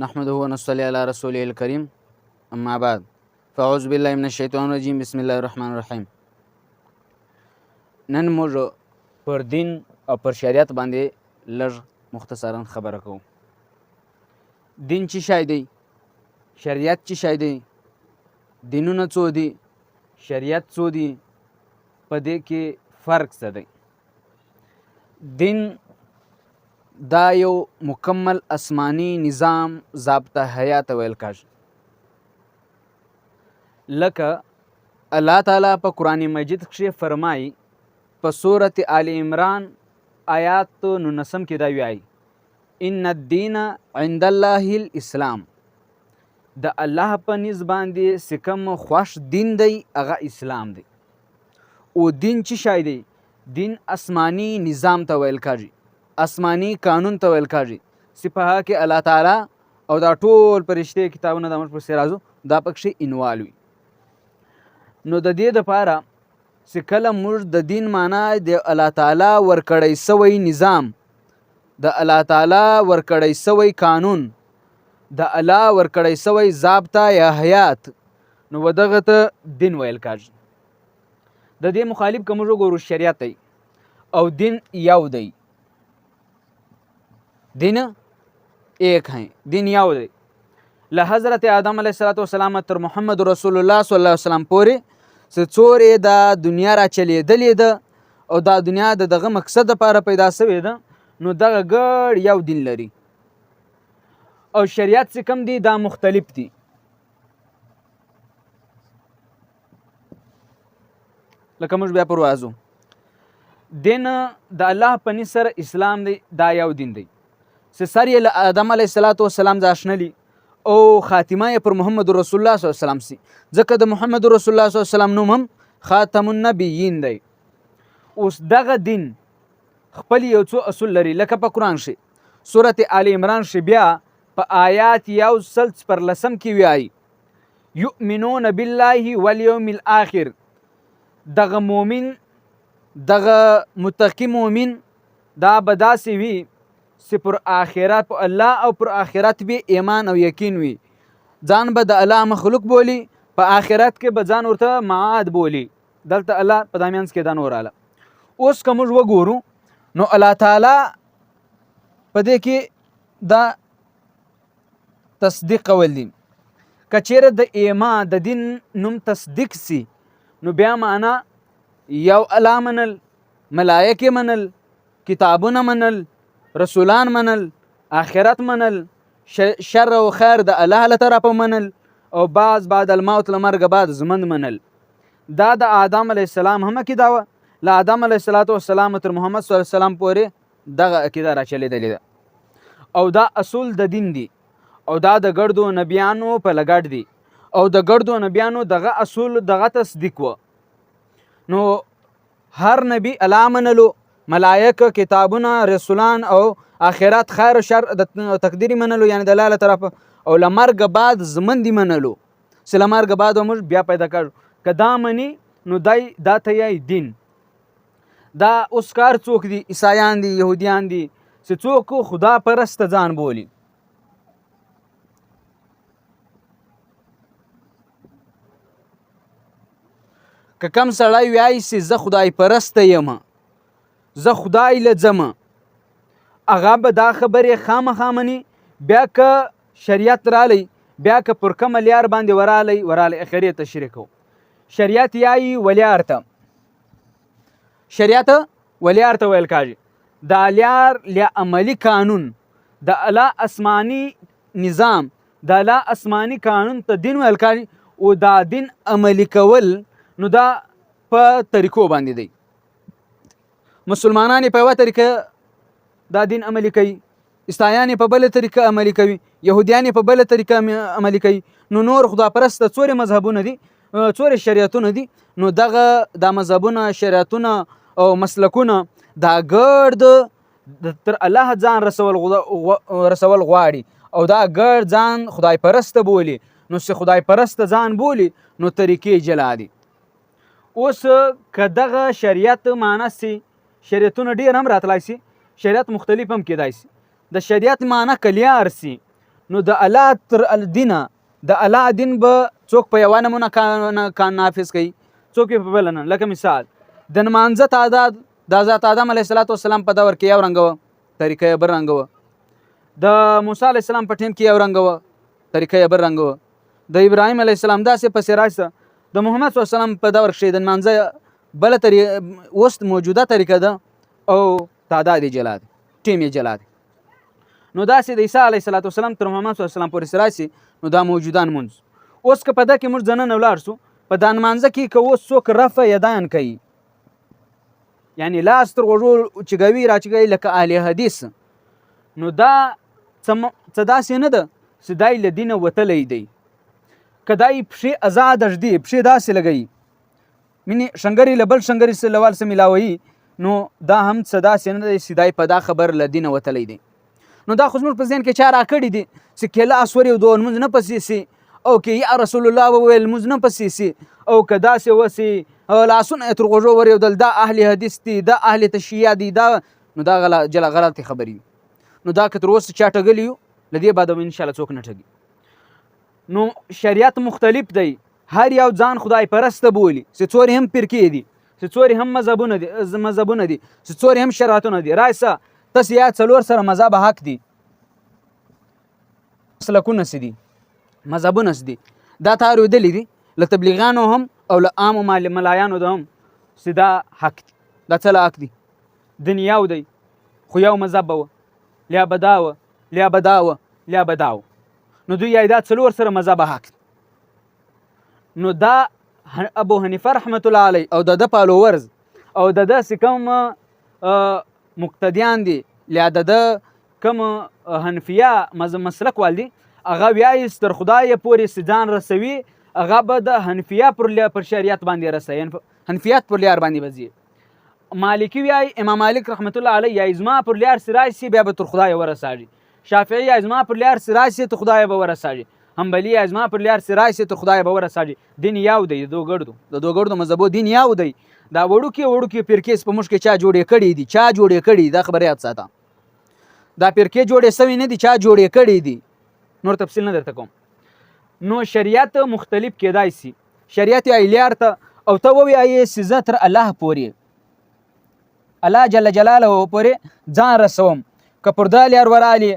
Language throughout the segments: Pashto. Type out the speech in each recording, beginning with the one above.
نحمده ونصلي على رسوله الكريم اما بعد فاعوذ بالله من الشیطان الرجیم بسم الله الرحمن الرحیم. نن موږ پر دین او پر شریعت باندې لږ مختصرا خبره کوو. دین چی شی دی؟ شریعت چی شی دی؟ دینونه څو دي؟ شریعت څو دي؟ په دې کې فرق څه دی؟ دین دا یو مکمل آسمانی نظام ضابطه حیات ویل کېږي. لکه الله تعالی په قرآن مجید کښې فرمایي په سورت آل عمران آیات 19 کې دا وایي ان الدین عند الله الاسلام. د الله په نزد باندې چې کوم خوښ دین دی هغه اسلام دی. او دین چی شی دی؟ دین آسمانی نظام ته ویل کېږي، آسمانی قانون ته ویل کېږي چې په هغه کې الله تعالی او دا ټول فرشتې کتابونه د موږ پسې راځو دا پکښې انوال وي. نو د دې دپاره چې کله موږ د دین معنا د الله تعالی ورکړی سوی نظام، د الله تعالی ورکړی سوی قانون، د الله ورکړی سوی ضابطه یا حیات، نو دغه ته دین ویل کېږي. د دې مخالف که موږ وګورو شریعت دی او دین یو دی. دین ایک ہیں، دین یو دی. له حضرت آدم علیه السلام تر محمد رسول الله صلی الله علیه وسلم پورې چې څورې دا دنیا را چلیدلې ده او دا دنیا د دغه مقصد لپاره پیدا شوې ده، نو دغه ګډ یو دین لري. او شریعت چې کوم دی دا مختلف دي. لکه موږ بیا پر وازو دین د الله په نزد سره اسلام دی، دا یو دین دی چې سر یې له آدم علیه السلام ځاشنلي او خاتمه یې پر محمد رسول الله صلی الله علیه وسلم سي، ځکه د محمد رسول الله صلی الله علیه وسلم نوم هم خاتم النبیین دی. اوس دغه دین خپل یو څو اصول لري. لکه په قرآن شي سورت آل عمران شي بیا په آیات 114 کې وایي یؤمنون بالله والیوم الاخر. دغه مؤمن، دغه متقی مؤمن دا به داسې وي چې پر آخرت په الله او پر آخرت به ایمان او یقین وي. ځان به د الله مخلوق بولی، په آخرت کې به ځان ورته معاد بولی. دلته الله په دامینس کې دا نور رااله. اوس که موږ وګورو نو الله تعالی په دې کې دا تصدیق کول دي. که چیرې د ایمان د دین نوم تصدیق سي نو بیا معنا یو الله منل، ملائکې منل، کتابونه منل، رسولان منل، آخرت منل، شر او خیر د الله له طرفه منل، او بعد الموت له مرګ بعد ژوند منل. دا د آدم علیه السلام هم عقیده وه. له آدم علیه السلام تر محمد صلی الله علیه وسلم پورې دغه عقیده راچلېدلې ده. او دا اصول د دین دي او دا د ګردو نبیانو په لګډ دي او د ګردو نبیانو دغه اصول دغه تصدیق و. نو هر نبی الله منلو، ملائکه، کتابونه، رسولان او آخرت خیر و شر د تقدیری منلو، یعنی د الله له طرفه، او له مرګ بعد ژوند منلو چې له مرګ بعد موږ بیا پیدا کړو. که دا مني نو دا ته یې دین. دا اوس کار څوک دي؟ عیسایان دي، یهودیان دي چې څوک خدا پرسته ځان بولي. که کم سړی وایي چې زه خدای پرسته یم، زه خدای له ځم، هغه به دا خبرې خامخا مني. بیا که شریعت رالی، بیا که پر کومه لیار باندې ورالی اخرې تشریح کوو. شریعت یایي ولیار ته، شریعت ولیار ته ویل کېږي. دا لیار له عملي قانون، د الله آسماني نظام، د الله آسماني قانون ته دین ویل کېږي. او دا دین عملي کول نو دا په طریقو باندې دی. مسلمانان په یوه طریقه دا دین عملي کوي، عیسایان په بله طریقه عملي کوي، یهودیان په بله طریقه عملي کوي. نو نور خداپرسته څورې مذهبونه دي، څورې شریعتونه دي. نو دغه دا مذهبونه، شریعتونه او مسلکونه دا ګرد تر الله ځان رسول غواړي او دا ګرد ځان خدای پرسته بولي. نو چې خدای پرسته ځان بولي نو طریقې جلا دي. اوس که دغه شریعت معنا سي، شریعتونه ډېر هم راتلی سي، شریعت مختلف هم کېدای سي. د شریعت معنا کلیار سي نو د الله تر دینه د الله دین به څوک په یوه نمونه کان نافظ کوي، څوک په بله نه. لکه مثال د نمانځه تعداد د حضرت آدم علیه السلام په دور کې یو رنګه وه، طریقه یې بل رنګه وه. د موسی علیه السلام په ټیم کې یو رنګه وه، طریقه یې بل رنګه وه. د ابراهیم علیه السلام داسې پسې راشته. د محمد صلی الله علیه وسلم په دور کې د نمانځه بله طریقه اوس موجوده طریقه ده او تعداد یې جلا دی، ټیم یې جلا دی. نو داسې د عیسی علیه السلام تر محمد صلی الله علیه وسلم پورې راشي نو دا موجوده لمونځ. اوس که په ده کې موږ دننه ولاړ سو، په دا نمانځه کې که اوس څوک رفع یدان کوي، یعنی لاس تر غوږو چګوي راچګوي لکه اهل حدیث، نو دا څه داسې نه ده چې دا یې له دینه وتلی دی. که دا یې پښې ازاده ږدي، پښې داسې لګوي، مینې شنګري له بل شنګري سره له وال سره ملاوي، نو دا هم څه داسې نه دی چې دا په دا خبر له دینه وتلی دی. نو دا خو زموږ په ذهن کې چا راکړي دي چې کیلاس ورې او د لمونځ نه پسې سي، او که یا رسول الله وویل لمونځ نه پسې سي، او که داسې وسي لاسونه یې تر غوږو ورېودل، دا اهل حدیث دي، دا اهل تشیع دي، دا نو دا غلطې خبرې وي. نو دا که تر اوسه چا ټګلي یو، له دې بعده به انشاءالله څوک نه ټګي. نو شریعت مختلف دی، هر یو ځان خدای پرسته بولي، چې څورې هم فرقې دي، چې څورې هم مذهبونه دي، چې څورې هم شریعتونه دي. رایسه تاسې یا څلور سره مذهب حق دي، مسلکونه څه دي، مذهبونه څه دي، دا تا اورېدلي دي له تبلیغانو هم او له عامو ملایانو ده هم چې دا حق دي. دا څه له حق دي؟ دنیاو دی، خو یو مذهب به وه، لیا به دا وه، لیا به دا وه، لیا به دا وه. نو دوی یې دا څلور سره مذهب حق دي. نو دا ابو حنیفه رحمت الله علیه او د ده فالوورز او د ده چې کوم مقتدیان دي، لیا د ده کوم حنفیه مسلک وال دي، هغه وایي تر خدایه پورې چې ځان رسوي، هغه به د حنفیه پر شریعت باندې رسوي، حنفیات پر لیار باندې به ځي. مالکی وایي، امام مالک رحمت الله علیه یا زما پر لیار چې راشي بیا به تر خدایه ورساږي. شافعي یا زما پر لیار چې راشي تر خدایه به ورساږي. حنبلي یا زما پر لیار چې راشي تر خدایه به ورساږي. دین یو دی، د دوه ګردو مذهبو دین یو دی. دا وړوکې فرقې په موږ کې چا جوړې کړي دي، چا جوړې کړي دا خبره یاد ساته. دا فرقې جوړې سوي نه دي، چا جوړې کړي دي، نور تفصیل نه درته کوم. نو شریعت مختلف کېدای سي، شریعت یې لیار ته او ته ووایې چې زه تر الله پورې، الله جل جلاله پورې ځان رسوم. که پر دا لیار ورالې،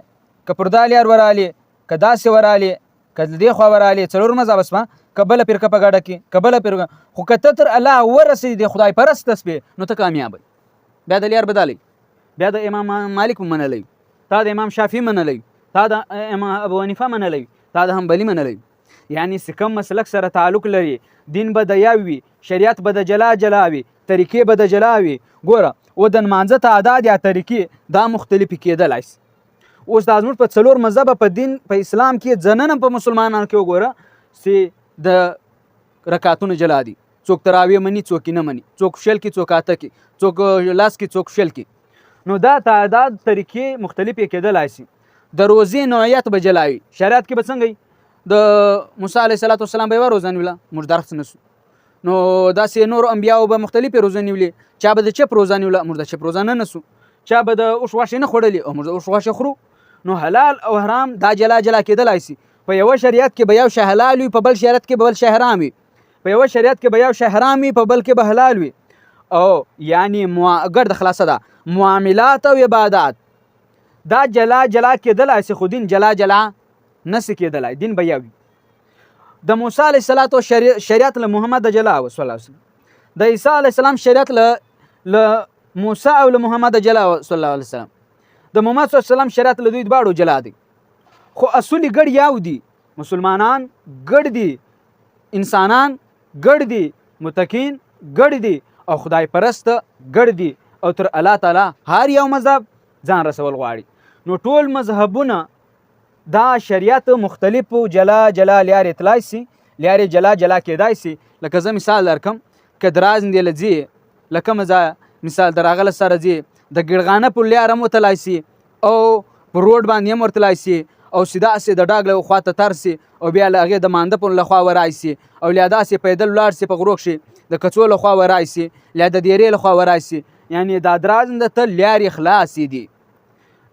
که پر دا لیار ورالې، که داسې ورالې، که د دې خوا ورالې، څلور مذهب شوه، که بله فرقه په ګډه کې، که بله فرقه، خو که ته تر الله ورسېدې د خدای پرسته شوې نو ته کامیاب یې. بیا د لیار بدلی، بیا د امام مالک منلی، تا د امام شافعي منلی، تا د امام ابو حنیفه منلی، تا د حنبلي منلی. یعنی چې کوم مسلک سره تعلق لري، دین به د یو وي، شریعت به د جلا وي، طریقې به د جلا وي. ګوره و د نمانځه تعداد یا طریقې دا مختلفې کېدلی شي. اوس دا زموږ په څلور مذهبه په دین په اسلام کې ځننه په مسلمانانو کې وګوره چې د رکعتونه جلا دي، څوک تراویح مني، څوک نه مني، څوک شل کې، څوک اته کې، څوک لاس کې، څوک شل کې. نو دا تعداد طریقې مختلفې کېدلی شي. د روزې نوعیت به جلا وي. شریعت کې به څنګه د موسی علیه السلام به یوه روزه نیوله، موږ درس نه سو. نو داسې نورو انبیاو به مختلفې روزه نیولې، چا به د چپ روزه نیوله، موږ د چپ روزه نه نسو. چا به د اوښ غوښې نه خوړلې او موږ د اوښ غوښې خورو. نو حلال او حرام دا جلا کېدلی شي. په یوه شریعت کې به یو شی حلال وي، په بل شریعت کې به بل شی حرام وي. په یوه شریعت کې به یو شی حرام وي، په بل کې به حلال وي. او یعنی ګرد خلاصه ده، معاملات او عبادات دا جلا کېدلی شي، خو دین جلا نسي کېدلی، دین به یو وي. د موسی علیه السلام شریعت له محمد جلا و صلی الله علیه وسلم، د عیسی علیه السلام شریعت له موسی او له محمد جلا و صلی الله علیه وسلم. د محمد صلی الله علیه وسلم شریعت له دوی دواړو جلا دی، خو اصول ګډ یو دي. مسلمانان ګډ دي، انسانان ګډ دي، متقین ګډ دي، او خدای پرست ګډ دي، او تر الله تعالی هر یو مذهب ځان رسول غواړي. نو ټول مذهبونه دا شریعت مختلفو جلا لیارې تلای سي، لیارې جلا کېدای سي. لکه زه مثال درکم، که درازندې له ځې له کومه ځایه مثال در هغه له سره ځې د ګړغانه پر لیار هم وتلی سي، او په روډ باندې هم ورتلی سي، او سیده هسې د ډاګ له خوا ته تر سي، او بیا له هغې د مانده پر له خوا ورای سي، او بیا داسې پیدل ولاړ سي په غرو کښې د کڅو له خوا ورای سي، یا د دیرې له خوا ورای سي. یعنې دا درازنده ته لیارې خلاصې دي.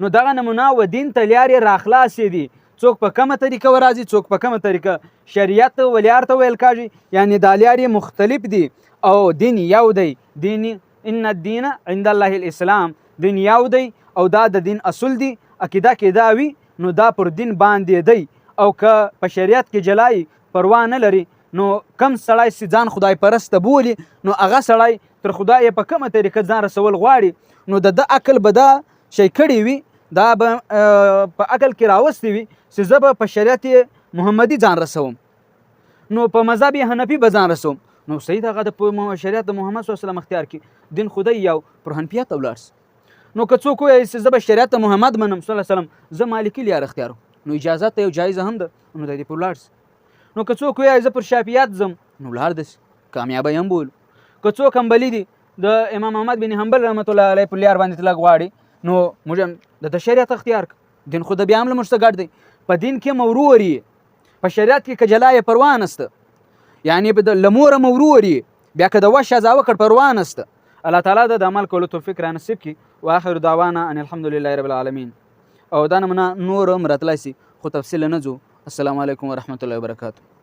نو دغه نمونه و دین ته لیارې راخلاصې دي. څوک په کومه طریقه ورازي څوک په کومه طریقه. شریعت ولیار ته ویل کېږي یعنی دا لیار مختلف دي او دین یو دی. دین ان الدین عند الله الاسلام، دین یو دی او دا د دین اصول دی. عقیده کې دا وي نو دا پر دین باندې دی. او که په شریعت کې جلای پروا نه لري نو کم سړی چې ځان خدای پرسته بولي نو هغه سړی تر خدای په کومه طریقه ځان رسول غواړي نو د عقل به دا شی کړی وي، دا به په عقل کې راوستی وي چې زه به په شریعت محمدي ځان رسوم، نو په مذهب حنفي به ځان رسوم. نو صحیح دغه د شریعت د محمد صلی الله علیه وسلم اختیار کړي، دین خدای یو، پر حنفیت ولاړ. نو که څوک وایي چې زه به شریعت محمد منم صلی الله علیه وسلم، زه مالکی لیار اختیارم، نو اجازه ته یو جایزه هم ده، نو د دې پر ولاړ. نو که څوک وایي زه پر شافعیت ځم، نو ولاړ دسي کامیابی هم بولو. که څوک حنبلي دي د امام احمد بن حنبل رحمت الله علیه په لیار باندې تلک غواړي، نو موږ د شریعت اختیار کړ، دین خود بیا هم له موږ څخه ګډ دی. په دین کې موروري، په شریعت کې کجلای پروا نسته، یعنی به د لمور موروري بیا که د وشه ځاوه کړ پروا نسته. الله تعالی د عمل کولو توفیق را نصیب کړي. واخر دعوانا ان الحمدلله رب العالمین. او دا نمونه نور هم راتلی سي خو تفصیل نه ځو. السلام علیکم ورحمت الله وبرکاته.